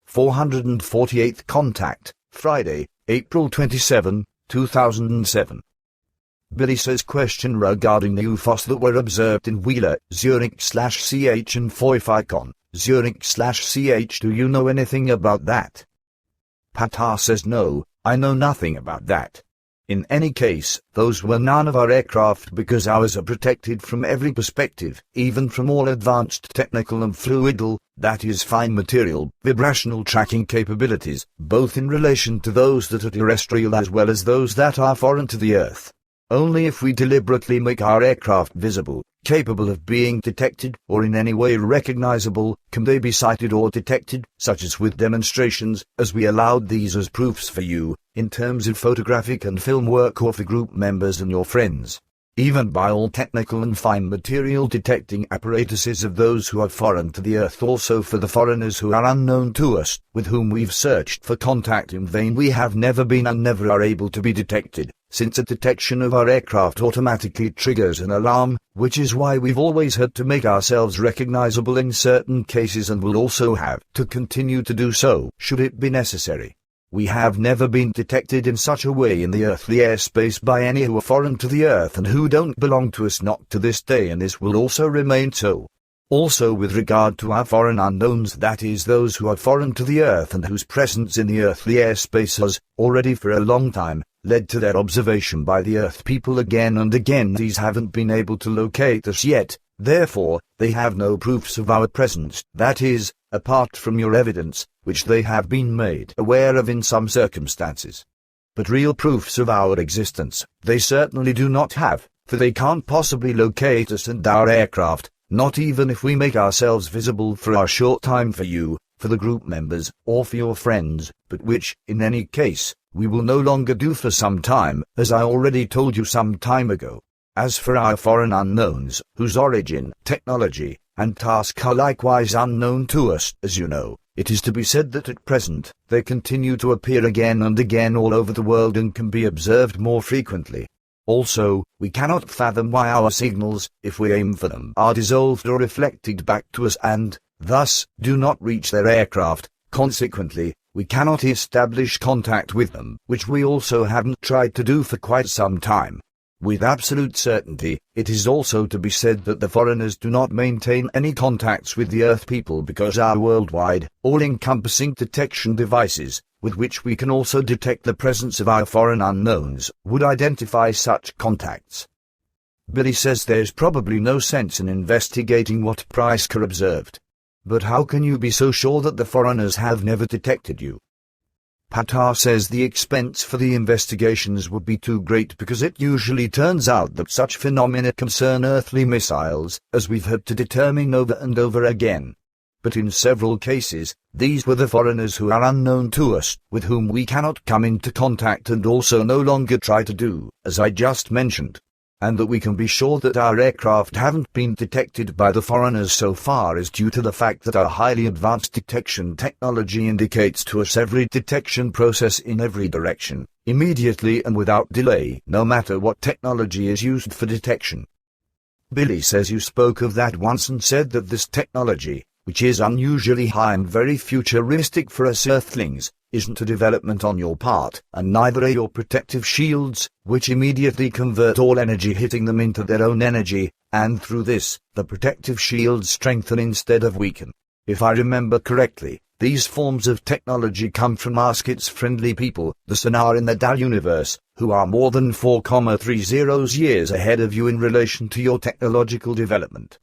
448th contact, Friday, April 27, 2007. Billy says question regarding the UFOs that were observed in Wheeler, Zurich/CH and Pfeufikon, Zurich/CH. Do you know anything about that? Patar says no, I know nothing about that. In any case, those were none of our aircraft because ours are protected from every perspective, even from all advanced technical and fluidal, that is fine material, vibrational tracking capabilities, both in relation to those that are terrestrial as well as those that are foreign to the Earth. Only if we deliberately make our aircraft visible, capable of being detected, or in any way recognizable, can they be sighted or detected, such as with demonstrations, as we allowed these as proofs for you, in terms of photographic and film work or for group members and your friends. Even by all technical and fine material detecting apparatuses of those who are foreign to the Earth, also for the foreigners who are unknown to us, with whom we've searched for contact in vain, we have never been and never are able to be detected, since a detection of our aircraft automatically triggers an alarm, which is why we've always had to make ourselves recognizable in certain cases and will also have to continue to do so, should it be necessary. We have never been detected in such a way in the earthly airspace by any who are foreign to the Earth and who don't belong to us, not to this day, and this will also remain so. Also with regard to our foreign unknowns, that is those who are foreign to the Earth and whose presence in the earthly airspace has, already for a long time, led to their observation by the Earth people again and again, these haven't been able to locate us yet, therefore, they have no proofs of our presence, that is, apart from your evidence, which they have been made aware of in some circumstances. But real proofs of our existence, they certainly do not have, for they can't possibly locate us and our aircraft, not even if we make ourselves visible for a short time for you, for the group members, or for your friends, but which, in any case, we will no longer do for some time, as I already told you some time ago. As for our foreign unknowns, whose origin, technology, and task are likewise unknown to us, as you know, it is to be said that at present, they continue to appear again and again all over the world and can be observed more frequently. Also, we cannot fathom why our signals, if we aim for them, are dissolved or reflected back to us and, thus, do not reach their aircraft. Consequently, we cannot establish contact with them, which we also haven't tried to do for quite some time. With absolute certainty, it is also to be said that the foreigners do not maintain any contacts with the Earth people because our worldwide, all-encompassing detection devices, with which we can also detect the presence of our foreign unknowns, would identify such contacts. Billy says there's probably no sense in investigating what Preisker observed. But how can you be so sure that the foreigners have never detected you? Patar says the expense for the investigations would be too great because it usually turns out that such phenomena concern earthly missiles, as we've had to determine over and over again. But in several cases, these were the foreigners who are unknown to us, with whom we cannot come into contact and also no longer try to do, as I just mentioned. And that we can be sure that our aircraft haven't been detected by the foreigners so far is due to the fact that our highly advanced detection technology indicates to us every detection process in every direction, immediately and without delay, no matter what technology is used for detection. Billy says you spoke of that once and said that this technology, which is unusually high and very futuristic for us earthlings, isn't a development on your part, and neither are your protective shields, which immediately convert all energy hitting them into their own energy, and through this, the protective shields strengthen instead of weaken. If I remember correctly, these forms of technology come from our friendly people, the Sonaer in the DAL universe, who are more than 4,30 years ahead of you in relation to your technological development.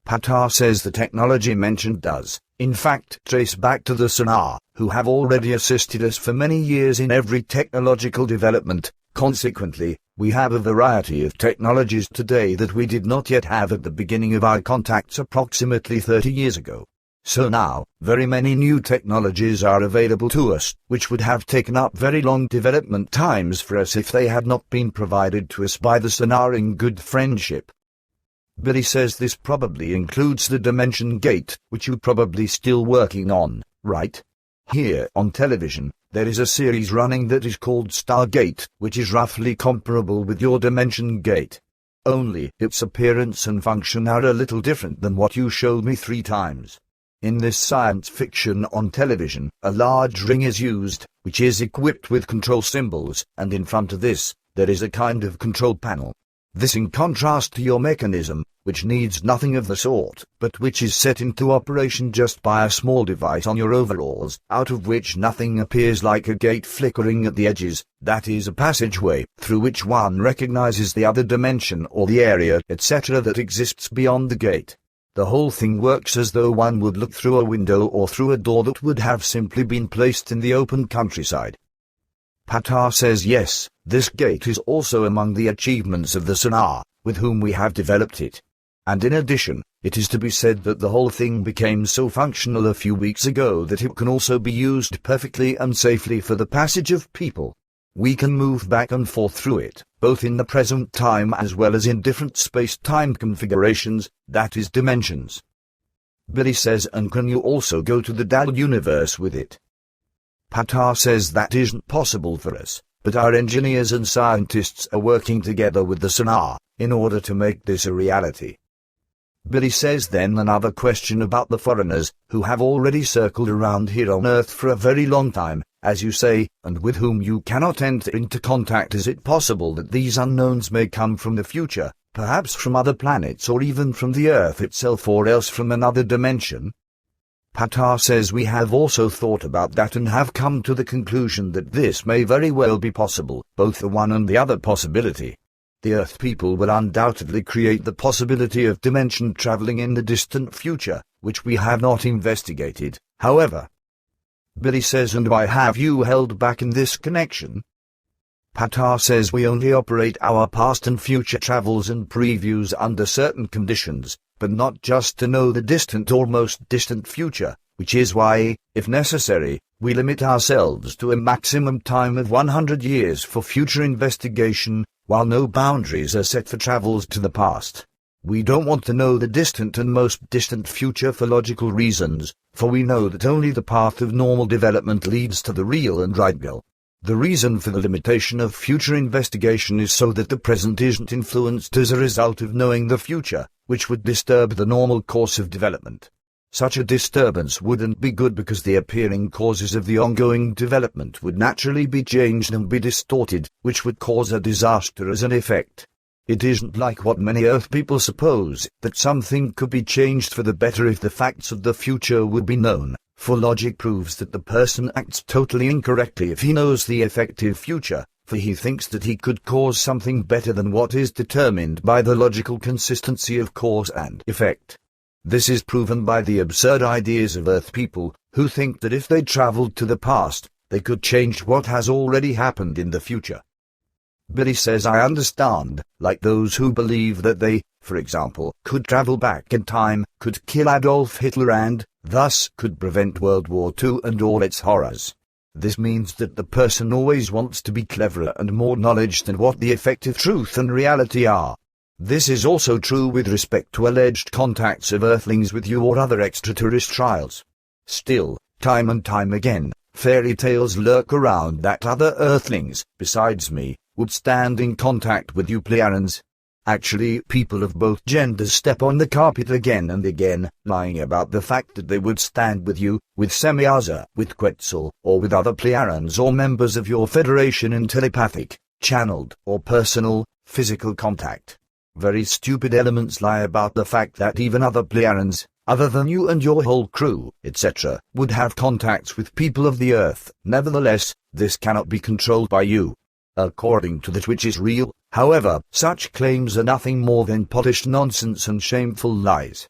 Patar says the technology mentioned does, in fact, trace back to the Sonaer, who have already assisted us for many years in every technological development. Consequently, we have a variety of technologies today that we did not yet have at the beginning of our contacts approximately 30 years ago. So now, very many new technologies are available to us, which would have taken up very long development times for us if they had not been provided to us by the Sonaer in good friendship. Billy says this probably includes the Dimension Gate, which you're probably still working on, right? Here on television, there is a series running that is called Stargate, which is roughly comparable with your Dimension Gate. Only its appearance and function are a little different than what you showed me 3 times. In this science fiction on television, a large ring is used, which is equipped with control symbols, and in front of this, there is a kind of control panel. This in contrast to your mechanism, which needs nothing of the sort, but which is set into operation just by a small device on your overalls, out of which nothing appears like a gate flickering at the edges, that is a passageway, through which one recognizes the other dimension or the area, etc. that exists beyond the gate. The whole thing works as though one would look through a window or through a door that would have simply been placed in the open countryside. Patar says yes, this gate is also among the achievements of the Sonaer, with whom we have developed it. And in addition, it is to be said that the whole thing became so functional a few weeks ago that it can also be used perfectly and safely for the passage of people. We can move back and forth through it, both in the present time as well as in different space-time configurations, that is dimensions. Billy says, and can you also go to the DAL universe with it? Patar says that isn't possible for us, but our engineers and scientists are working together with the Sonaer in order to make this a reality. Billy says then another question about the foreigners, who have already circled around here on Earth for a very long time, as you say, and with whom you cannot enter into contact. Is it possible that these unknowns may come from the future, perhaps from other planets or even from the Earth itself, or else from another dimension? Patar says we have also thought about that and have come to the conclusion that this may very well be possible, both the one and the other possibility. The Earth people will undoubtedly create the possibility of dimension traveling in the distant future, which we have not investigated, however. Billy says, and why have you held back in this connection? Patar says we only operate our past and future travels and previews under certain conditions, but not just to know the distant or most distant future, which is why, if necessary, we limit ourselves to a maximum time of 100 years for future investigation, while no boundaries are set for travels to the past. We don't want to know the distant and most distant future for logical reasons, for we know that only the path of normal development leads to the real and right goal. The reason for the limitation of future investigation is so that the present isn't influenced as a result of knowing the future, which would disturb the normal course of development. Such a disturbance wouldn't be good because the appearing causes of the ongoing development would naturally be changed and be distorted, which would cause a disaster as an effect. It isn't like what many Earth people suppose, that something could be changed for the better if the facts of the future would be known, for logic proves that the person acts totally incorrectly if he knows the effective future, for he thinks that he could cause something better than what is determined by the logical consistency of cause and effect. This is proven by the absurd ideas of Earth people, who think that if they traveled to the past, they could change what has already happened in the future. Billy says I understand, like those who believe that they, for example, could travel back in time, could kill Adolf Hitler and, thus, could prevent World War II and all its horrors. This means that the person always wants to be cleverer and more knowledge than what the effective truth and reality are. This is also true with respect to alleged contacts of Earthlings with you or other extraterrestrials. Still, time and time again, fairy tales lurk around that other Earthlings, besides me, would stand in contact with you Pleiadians. Actually, people of both genders step on the carpet again and again, lying about the fact that they would stand with you, with Semyaza, with Quetzal, or with other Pleiadians or members of your Federation in telepathic, channeled, or personal, physical contact. Very stupid elements lie about the fact that even other Pleiadians, other than you and your whole crew, etc., would have contacts with people of the Earth. Nevertheless, this cannot be controlled by you. According to that which is real, however, such claims are nothing more than polished nonsense and shameful lies.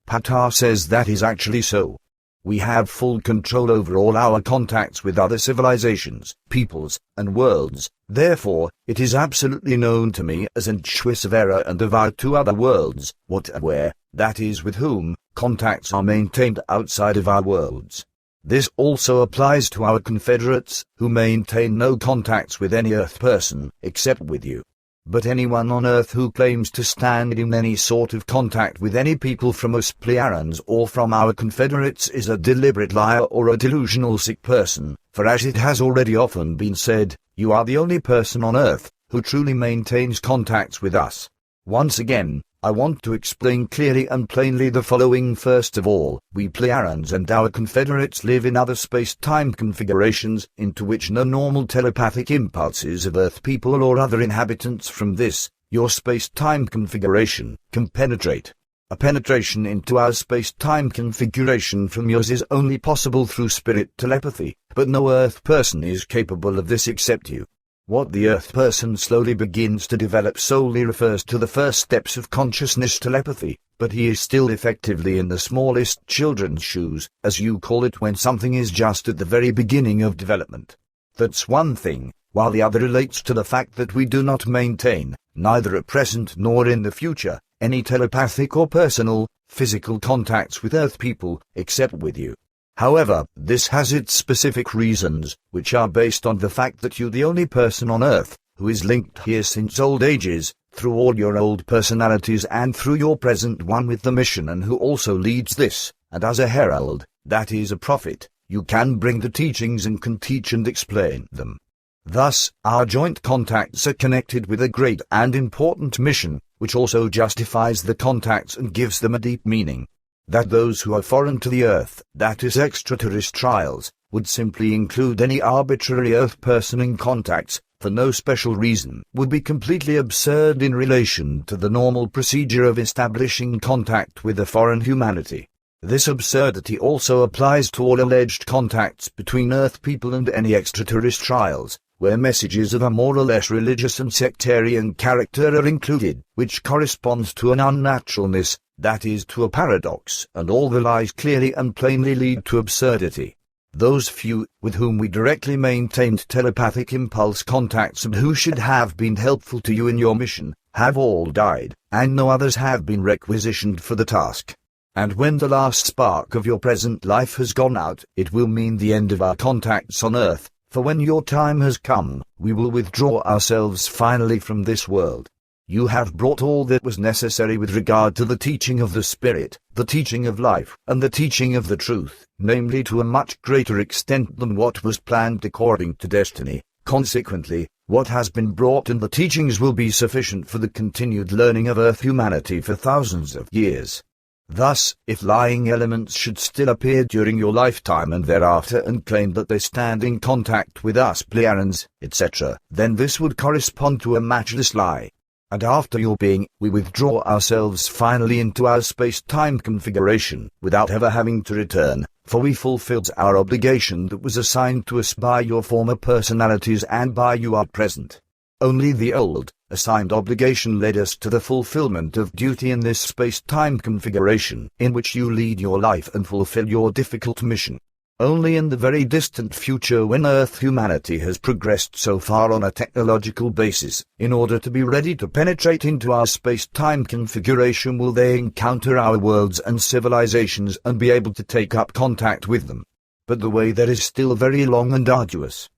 Patar says that is actually so. We have full control over all our contacts with other civilizations, peoples, and worlds. Therefore, it is absolutely known to me as an choice of error and of our two other worlds, what and where, that is with whom, contacts are maintained outside of our worlds. This also applies to our confederates, who maintain no contacts with any Earth person, except with you. But anyone on Earth who claims to stand in any sort of contact with any people from us Pleiadians or from our confederates is a deliberate liar or a delusional sick person, for as it has already often been said, you are the only person on Earth who truly maintains contacts with us. Once again, I want to explain clearly and plainly the following. First of all, we Pleiadians and our confederates live in other space-time configurations into which no normal telepathic impulses of Earth people or other inhabitants from this, your space-time configuration, can penetrate. A penetration into our space-time configuration from yours is only possible through spirit telepathy, but no Earth person is capable of this except you. What the Earth person slowly begins to develop solely refers to the first steps of consciousness telepathy, but he is still effectively in the smallest children's shoes, as you call it, when something is just at the very beginning of development. That's one thing, while the other relates to the fact that we do not maintain, neither at present nor in the future, any telepathic or personal, physical contacts with Earth people, except with you. However, this has its specific reasons, which are based on the fact that you're the only person on Earth who is linked here since old ages, through all your old personalities and through your present one with the mission, and who also leads this, and as a herald, that is a prophet, you can bring the teachings and can teach and explain them. Thus, our joint contacts are connected with a great and important mission, which also justifies the contacts and gives them a deep meaning. That those who are foreign to the Earth, that is extraterrestrials, would simply include any arbitrary Earth person in contacts, for no special reason, would be completely absurd in relation to the normal procedure of establishing contact with a foreign humanity. This absurdity also applies to all alleged contacts between Earth people and any extraterrestrials, where messages of a more or less religious and sectarian character are included, which corresponds to an unnaturalness, that is, to a paradox, and all the lies clearly and plainly lead to absurdity. Those few, with whom we directly maintained telepathic impulse contacts and who should have been helpful to you in your mission, have all died, and no others have been requisitioned for the task. And when the last spark of your present life has gone out, it will mean the end of our contacts on Earth, for when your time has come, we will withdraw ourselves finally from this world. You have brought all that was necessary with regard to the teaching of the Spirit, the teaching of life, and the teaching of the truth, namely to a much greater extent than what was planned according to destiny. Consequently, what has been brought in the teachings will be sufficient for the continued learning of Earth humanity for thousands of years. Thus, if lying elements should still appear during your lifetime and thereafter and claim that they stand in contact with us Pleiadians, etc., then this would correspond to a matchless lie. And after your being, we withdraw ourselves finally into our space-time configuration, without ever having to return, for we fulfilled our obligation that was assigned to us by your former personalities and by you at present. Only the old, assigned obligation led us to the fulfillment of duty in this space-time configuration, in which you lead your life and fulfill your difficult mission. Only in the very distant future, when Earth humanity has progressed so far on a technological basis, in order to be ready to penetrate into our space-time configuration, will they encounter our worlds and civilizations and be able to take up contact with them. But the way there is still very long and arduous.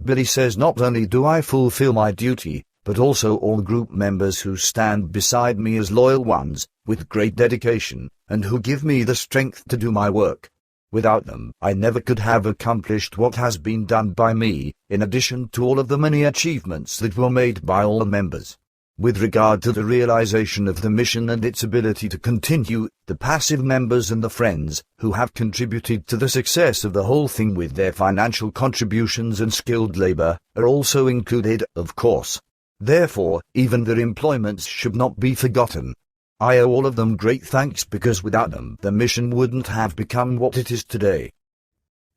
Billy says, not only do I fulfill my duty, but also all group members who stand beside me as loyal ones, with great dedication, and who give me the strength to do my work. Without them, I never could have accomplished what has been done by me, in addition to all of the many achievements that were made by all the members. With regard to the realization of the mission and its ability to continue, the passive members and the friends, who have contributed to the success of the whole thing with their financial contributions and skilled labor, are also included, of course. Therefore, even their employments should not be forgotten. I owe all of them great thanks, because without them the mission wouldn't have become what it is today.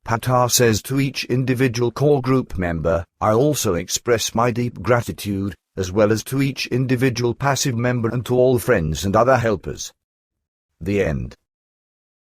Patar says, to each individual core group member, I also express my deep gratitude, as well as to each individual passive member and to all friends and other helpers. The end.